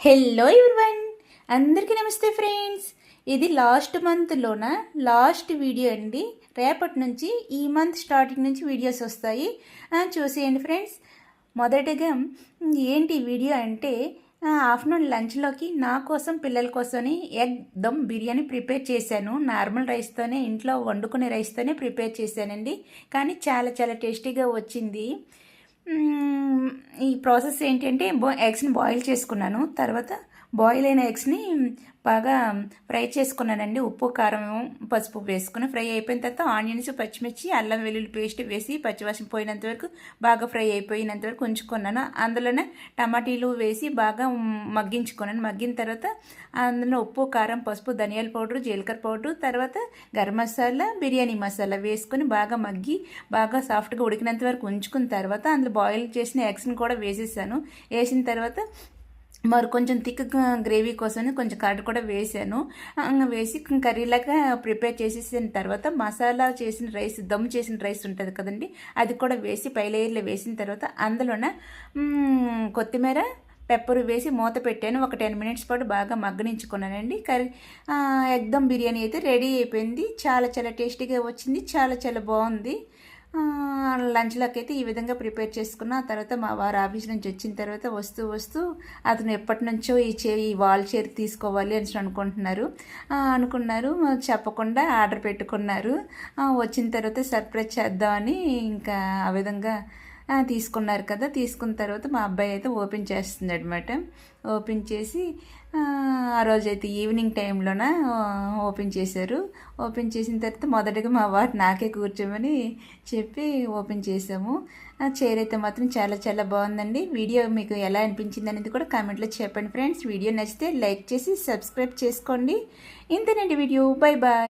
Hello everyone, అందరికీ నమస్తే friends. ఇది లాస్ట్ మంత్లోన లాస్ట్ వీడియో అండి. రేపటి నుంచి ఈ మంత్ స్టార్టింగ్ నుంచి వీడియోస్ వస్తాయి, చూసేయండి ఫ్రెండ్స్. మొదటగా ఏంటి వీడియో అంటే, ఆఫ్టర్నూన్ లంచ్లోకి నా కోసం పిల్లల కోసమని ఎగ్ దమ్ బిర్యానీ ప్రిపేర్ చేశాను. నార్మల్ రైస్తోనే, ఇంట్లో వండుకునే రైస్తోనే ప్రిపేర్ చేశానండి. కానీ చాలా చాలా టేస్టీగా వచ్చింది. ఈ ప్రాసెస్ ఏంటంటే, ఎగ్స్ని బాయిల్ చేసుకున్నాను. తర్వాత బాయిల్ అయిన ఎగ్స్ని బాగా ఫ్రై చేసుకున్నానండి. ఉప్పు, కారం, పసుపు వేసుకుని ఫ్రై అయిపోయిన తర్వాత ఆనియన్స్, పచ్చిమిర్చి, అల్లం వెల్లుల్లి పేస్ట్ వేసి పచ్చివాసన పోయినంత వరకు బాగా ఫ్రై అయిపోయినంత వరకు ఉంచుకున్నాను. అందులోనే టమాటీలు వేసి బాగా మగ్గించుకున్నాను. మగ్గిన తర్వాత అందులో ఉప్పు, కారం, పసుపు, ధనియాల పౌడరు, జీలకర్ర పౌడరు, తర్వాత గరం మసాలా, బిర్యానీ మసాలా వేసుకొని బాగా మగ్గి బాగా సాఫ్ట్గా ఉడికినంత వరకు ఉంచుకున్న తర్వాత అందులో బాయిల్ చేసిన ఎగ్స్ని కూడా వేసేసాను. వేసిన తర్వాత మరి కొంచెం థిక్ గ్రేవీ కోసం కొంచెం కర్డ్ కూడా వేసాను. వేసి కర్రీలాగా ప్రిపేర్ చేసేసిన తర్వాత మసాలా చేసిన రైస్, దమ్ చేసిన రైస్ ఉంటుంది కదండి, అది కూడా వేసి పై లేయర్లో వేసిన తర్వాత అందులోన కొత్తిమీర, పెప్పర్ వేసి మూత పెట్టాను. ఒక 10 మినిట్స్ పాటు బాగా మగ్గనించుకున్నానండి. ఎగ్ దమ్ బిర్యానీ అయితే రెడీ అయిపోయింది. చాలా చాలా టేస్టీగా వచ్చింది, చాలా చాలా బాగుంది. లంచ్లోకి అయితే ఈ విధంగా ప్రిపేర్ చేసుకున్న. ఆ తర్వాత మా వారు ఆఫీస్ నుంచి వచ్చిన తర్వాత వస్తూ అతను ఎప్పటి నుంచో ఈ వాల్ చైర్ తీసుకోవాలి అని అనుకున్నారు. చెప్పకుండా ఆర్డర్ పెట్టుకున్నారు. వచ్చిన తర్వాత సర్ప్రైజ్ చేద్దామని ఇంకా ఆ విధంగా తీసుకున్నారు కదా. తీసుకున్న తర్వాత మా అబ్బాయి అయితే ఓపెన్ చేస్తుంది అనమాట. ఓపెన్ చేసి ఆ రోజైతే ఈవినింగ్ టైంలోన ఓపెన్ చేశారు. ఓపెన్ చేసిన తర్వాత మొదటగా మా వారు నాకే కూర్చోమని చెప్పి ఓపెన్ చేసాము. చైర్ అయితే మాత్రం చాలా చాలా బాగుందండి. వీడియో మీకు ఎలా అనిపించింది అనేది కూడా కామెంట్లో చెప్పండి ఫ్రెండ్స్. వీడియో నచ్చితే లైక్ చేసి సబ్స్క్రైబ్ చేసుకోండి. ఇంతేనండి వీడియో. Bye bye.